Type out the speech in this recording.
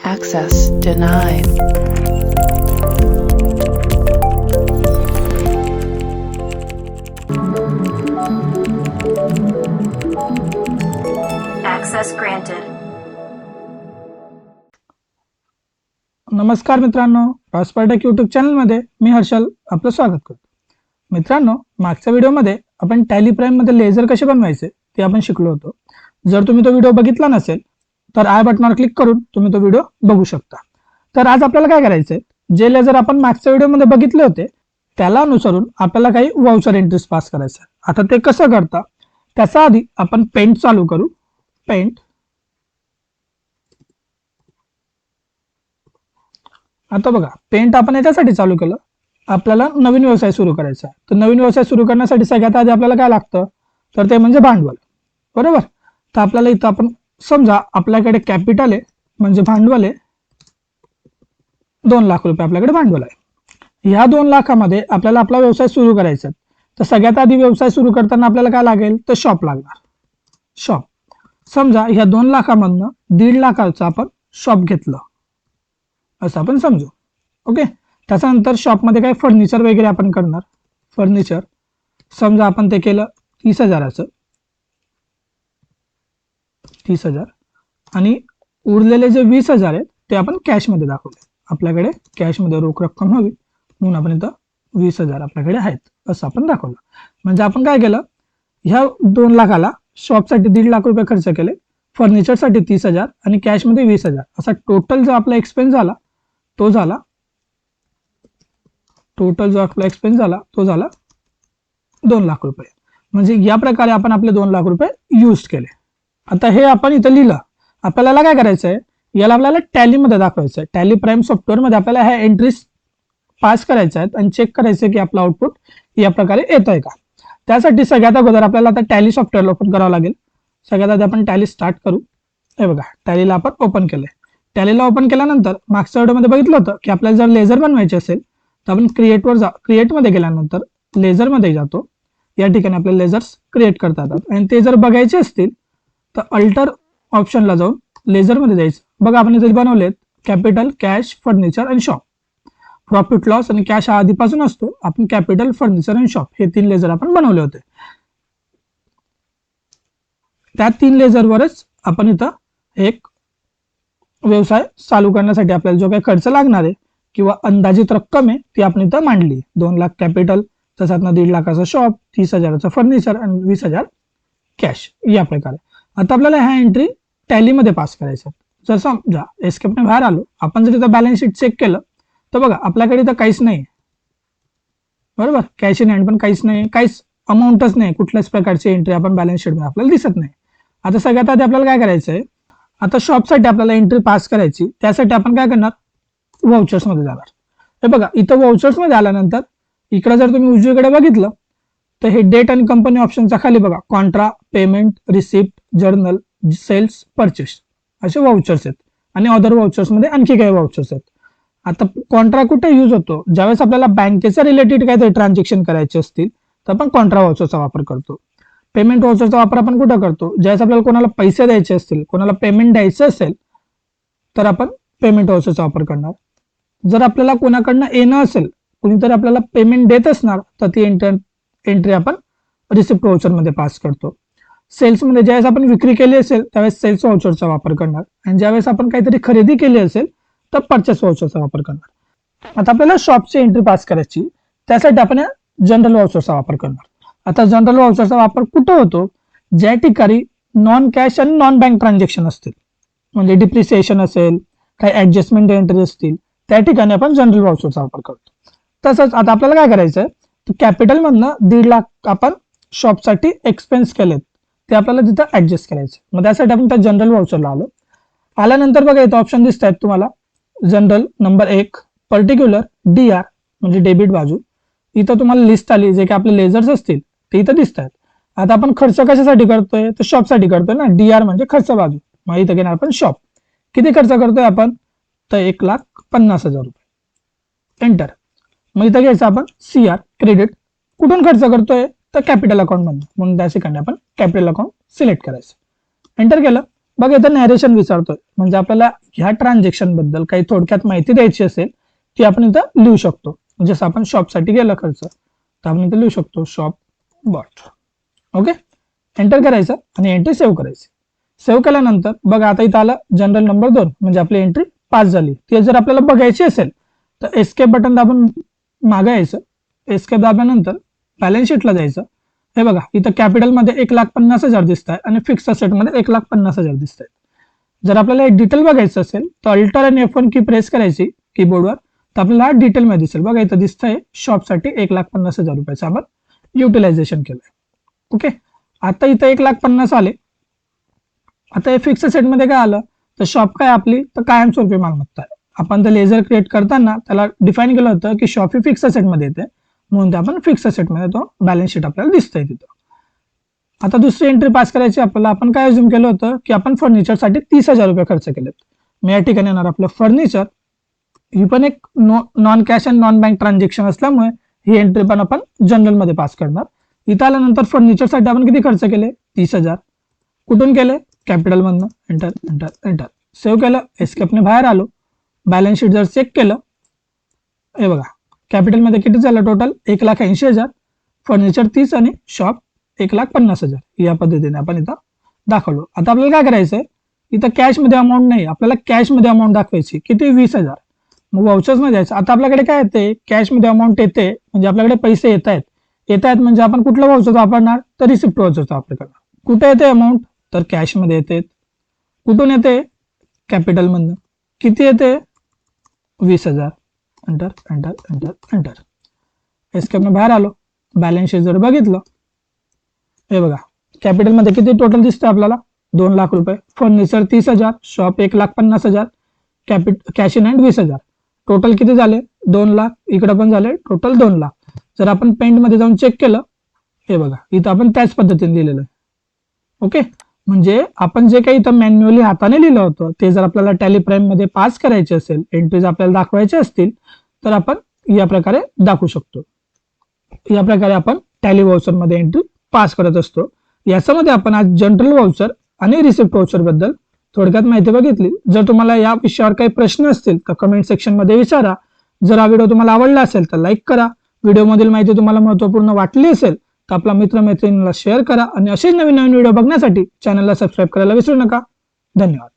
Access denied. Access granted. नमस्कार मित्रांनो, प्रॉस्परटेक YouTube चॅनलमध्ये मी हर्षल आपलं स्वागत करतो. मित्रांनो, मागच्या व्हिडिओमध्ये आपण टॅली प्राईममध्ये लेझर कसे बनवायचे ते आपण शिकलो होतो. जर तुम्ही तो व्हिडिओ बघितला नसेल तर आय बटनावर क्लिक करून तुम्ही तो व्हिडिओ बघू शकता. तर आज आपल्याला काय करायचंय, जे लेझर आपण मागच्या व्हिडिओमध्ये बघितले होते त्याला अनुसरून आपल्याला काही वाउचर एंट्रीज पास करायचं. आता ते कसं करता त्याचा आधी आपण पेंट चालू करू. पेंट. आता बघा, पेंट आपण याच्यासाठी चालू केलं, आपल्याला नवीन व्यवसाय सुरू करायचा आहे. तर नवीन व्यवसाय सुरू करण्यासाठी सगळ्यात आधी आपल्याला काय लागतं तर ते म्हणजे भांडवल, बरोबर. तर आपल्याला इथं आपण समजा आपल्याकडे कॅपिटल आहे म्हणजे भांडवल आहे 2 लाख रुपये आपल्याकडे भांडवल आहे. ह्या 2 लाखामध्ये आपल्याला आपला व्यवसाय सुरू करायचा आहे. तर सगळ्यात आधी व्यवसाय सुरू करताना आपल्याला काय लागेल तर शॉप लागणार. शॉप. समजा ह्या 2 लाखामधनं 1.5 लाखाचं आपण शॉप घेतलं असं आपण समजू. ओके. त्याच्यानंतर शॉपमध्ये काय फर्निचर वगैरे आपण करणार. फर्निचर समजा आपण ते केलं 30,000चं. 30,000 आणि उरलेले जे 20,000 आहेत ते आपण कॅशमध्ये दाखवले. आपल्याकडे कॅशमध्ये रोख रक्कम हवी म्हणून आपण इथं 20,000 आपल्याकडे आहेत असं आपण दाखवलं. म्हणजे आपण काय केलं, ह्या 2 लाखाला शॉपसाठी 1.5 लाख रुपये खर्च केले, फर्निचरसाठी 30,000 आणि कॅशमध्ये 20,000 असा टोटल जो आपला एक्सपेन्स झाला तो झाला. टोटल जो आपला एक्सपेन्स झाला तो झाला 2 लाख रुपये. म्हणजे या प्रकारे आपण आपले 2 लाख रुपये यूज केले. आता हे आपण इथं लिहिलं. आपल्याला काय करायचं आहे, याला आपल्याला टॅलीमध्ये दाखवायचं आहे. टॅली प्राईम सॉफ्टवेअरमध्ये आपल्याला ह्या एंट्रीज पास करायच्या आहेत आणि चेक करायचं की आपलं आउटपुट या प्रकारे येत आहे का. त्यासाठी सगळ्यात अगोदर आपल्याला आता टॅली सॉफ्टवेअर ओपन करावं लागेल. सगळ्यात आधी आपण टॅली स्टार्ट करू. हे बघा, टॅलीला आपण ओपन केलंय. टॅलीला ओपन केल्यानंतर मागच्या व्हिडिओमध्ये बघितलं होतं की आपल्याला जर लेझर बनवायचे असेल तर आपण क्रिएटमध्ये गेल्यानंतर लेझरमध्ये जातो. या ठिकाणी आपल्याला लेझर्स क्रिएट करता येतात आणि ते जर बघायचे असतील तर अल्टर ऑप्शनला जाऊन लेझरमध्ये जायचं. बघा, आपण इथे बनवलेत कॅपिटल, कॅश, फर्निचर आणि शॉप. प्रॉफिट लॉस आणि कॅश हा आधीपासून असतो. आपण कॅपिटल, फर्निचर आणि शॉप हे 3 लेझर आपण बनवले होते. त्या 3 लेझरवरच आपण इथं एक व्यवसाय चालू करण्यासाठी आपल्याला जो काही खर्च लागणार आहे किंवा अंदाजित रक्कम आहे ती आपण इथं मांडली. 2 लाख कॅपिटल, तसाच 1.5 लाखाचा शॉप, 30,000चं फर्निचर आणि 20,000 कॅश या प्रकारे. आता आपल्याला ह्या एंट्री टॅलीमध्ये पास करायच्या. जर समजा एस्केपने बाहेर आलो, आपण जर इथं बॅलन्स शीट चेक केलं तर बघा आपल्याकडे इथं काहीच नाही, बरोबर. कॅश इन हँड पण काहीच नाही, काहीच अमाऊंटच नाही, कुठल्याच प्रकारची एंट्री आपण बॅलन्स शीटमध्ये आपल्याला दिसत नाही. आता सगळ्यात आधी आपल्याला काय करायचं आहे, आता शॉपसाठी आपल्याला एंट्री पास करायची. त्यासाठी आपण काय करणार, वाउचर्समध्ये जाणार. हे बघा, इथं वाउचर्समध्ये आल्यानंतर इकडे जर तुम्ही उजवीकडे बघितलं तर हे डेट आणि कंपनी ऑप्शनच्या खाली बघा contra, payment, receipt, journal, sales, purchase असे वाउचर्स आहेत आणि अदर वाउचर्समध्ये आणखी काही वाउचर्स आहेत. आता कॉन्ट्रा कुठे यूज होतो, ज्यावेळेस आपल्याला बँकेच्या रिलेटेड काहीतरी ट्रान्झॅक्शन करायचे असतील तर आपण कॉन्ट्रा वाउचरचा वापर करतो. पेमेंट वाउचरचा वापर आपण कुठं करतो, ज्यावेळेस आपल्याला कोणाला पैसे द्यायचे असतील, कोणाला पेमेंट द्यायचं असेल तर आपण पेमेंट वाउचरचा वापर करणार. जर आपल्याला कोणाकडनं येणं असेल, कुणीतरी आपल्याला पेमेंट देत असणार तर ती एंट्री आपण रिसिप्ट वाउचरमध्ये पास करतो. सेल्समध्ये ज्यावेळेस आपण विक्री केली असेल त्यावेळेस सेल्स वाउचरचा वापर करणार आणि ज्यावेळेस आपण काहीतरी खरेदी केली असेल तर परचेस वाउचरचा वापर करणार. आता आपल्याला शॉपची एंट्री पास करायची, त्यासाठी आपण जनरल वाउचरचा वापर करणार. आता जनरल वाउचरचा वापर कुठं होतो, ज्या ठिकाणी नॉन कॅश आणि नॉन बँक ट्रान्झॅक्शन असतील, म्हणजे डिप्रिसिएशन असेल, काही ऍडजस्टमेंट एंट्री असतील, त्या ठिकाणी आपण जनरल वाउचरचा वापर करतो. तसंच आता आपल्याला काय करायचं आहे, कॅपिटल मधनं 1.5 लाख आपण शॉपसाठी एक्सपेन्स केलेत ते आपल्याला तिथं ऍडजस्ट करायचं. मग त्यासाठी आपण त्या जनरल वाउचरला आलो. आल्यानंतर बघा इथं ऑप्शन दिसत आहेत तुम्हाला, जनरल नंबर 1, पर्टिक्युलर, DR म्हणजे डेबिट बाजू. इथं तुम्हाला लिस्ट आली, जे की आपले लेझर्स असतील ते इथं दिसत आहेत. आता आपण खर्च कशासाठी करतोय तर शॉपसाठी करतोय ना, DR म्हणजे खर्च बाजू. मग इथं घेणार आपण शॉप. किती खर्च करतोय आपण तर 1,50,000 रुपये. एंटर. मग इथं घ्यायचं आपण CR क्रेडिट. कुठून खर्च करतोय तर कॅपिटल अकाउंट मधून, म्हणून त्या ठिकाणी आपण कॅपिटल अकाउंट सिलेक्ट करायचं. एंटर केलं बघा इथं नॅरेशन विचारतोय, म्हणजे आपल्याला ह्या ट्रान्झॅक्शन बद्दल काही थोडक्यात माहिती द्यायची असेल ती आपण इथं लिहू शकतो. जसं आपण शॉपसाठी गेला खर्च तर आपण इथं लिहू शकतो शॉप बॉट. ओके, एंटर करायचं आणि एंट्री सेव्ह करायची. सेव्ह केल्यानंतर बघा आता इथं आलं जनरल नंबर 2, म्हणजे आपली एंट्री पास झाली. ते जर आपल्याला बघायची असेल तर एस्केप बटन दाबून मागे यायचं. एस्केप दाबल्यानंतर बॅलन्स शीटला जायचं. हे बघा इथं कॅपिटलमध्ये 1,50,000 दिसत आहे आणि फिक्स असेटमध्ये 1,50,000 दिसत आहेत. जर आपल्याला एक डिटेल बघायचं असेल तर अल्टर आणि F1 की प्रेस करायची कीबोर्डवर, तर आपल्याला डिटेल मध्ये दिसेल. बघा इथं दिसतंय शॉपसाठी 1,50,000 रुपयाचं आपण युटिलायझेशन केलंय. ओके, आता इथं 1,50,000 आले. आता हे फिक्स असेटमध्ये काय आलं तर शॉप काय आपली तर कायमस्वरूपी मालमत्ता आहे. आपण तर लेझर क्रिएट करताना त्याला डिफाईन केलं होतं की शॉप ही फिक्स असेटमध्ये येते, म्हणून ते आपण फिक्स असेटमध्ये तो बॅलन्स शीट आपल्याला दिसतंय तिथं. आता दुसरी एंट्री पास करायची आपल्याला. आपण काय अज्युम केलं होतं की आपण फर्निचरसाठी 30,000 रुपये खर्च केलेत. मी या ठिकाणी येणार आपलं फर्निचर. ही पण एक non cash and non bank transaction असल्यामुळे ही एंट्री पण आपण जनरलमध्ये पास करणार. इथं आल्यानंतर फर्निचरसाठी आपण किती खर्च केले 30,000. कुठून केले कॅपिटलमधनं. Enter enter enter. सेव्ह केलं, एस्केपने बाहेर आलो. बॅलन्स शीट जर चेक केलं, हे बघा कॅपिटलमध्ये किती झालं टोटल 1,80,000, फर्निचर 30 आणि शॉप 1,50,000. या पद्धतीने आपण इथं दाखवलो. आता आपल्याला काय करायचंय, इथं कॅशमध्ये अमाऊंट नाही, आपल्याला कॅशमध्ये अमाऊंट दाखवायची किती 20,000. मग वाउचर्स मध्ये जायचं. आता आपल्याकडे काय येते कॅशमध्ये अमाऊंट येते, म्हणजे आपल्याकडे पैसे येत आहेत म्हणजे आपण कुठलं वाउचर वापरणार तर रिसिप्ट वाउचरचा वापर करणार. कुठे येते अमाऊंट तर कॅशमध्ये येते. कुठून येते कॅपिटलमधनं. किती येते 20,000. Enter enter enter enter. एस्केपने बाहेर आलो. बॅलन्स शीट जर बघितलं, हे बघा कॅपिटलमध्ये किती टोटल दिसतं आपल्याला 2 लाख रुपये. Furniture 30,000, shop 1,50,000, cash in hand 20,000. Total किती झाले 2 लाख. इकडे पण झाले टोटल 2 लाख. जर आपण पेंट मध्ये जाऊन चेक केलं, हे बघा इथं आपण त्याच पद्धतीने लिहिलेलं आहे. ओके, म्हणजे आपण जे काही इथं मॅन्युअली हाताने लिहिलं होतं ते जर आपल्याला टॅली प्राईम मध्ये पास करायचे असेल, एंट्रीज आपल्याला दाखवायचे असतील तर आपण या प्रकारे दाखवू शकतो. या प्रकारे आपण टॅली वाउचर मध्ये एंट्री पास करत असतो. याच्यामध्ये आपण आज जनरल वाउचर आणि रिसिप्ट वाउचर बद्दल थोडक्यात माहिती बघितली. जर तुम्हाला या विषयावर काही प्रश्न असतील तर कमेंट सेक्शन मध्ये विचारा. जर हा व्हिडिओ तुम्हाला आवडला असेल तर लाईक करा. व्हिडिओमधील माहिती तुम्हाला महत्त्वपूर्ण वाटली असेल तर आपला मित्रमैत्रिणींना शेअर करा आणि असेच नवीन नवीन व्हिडिओ बघण्यासाठी चॅनलला सबस्क्राईब करायला विसरू नका. धन्यवाद.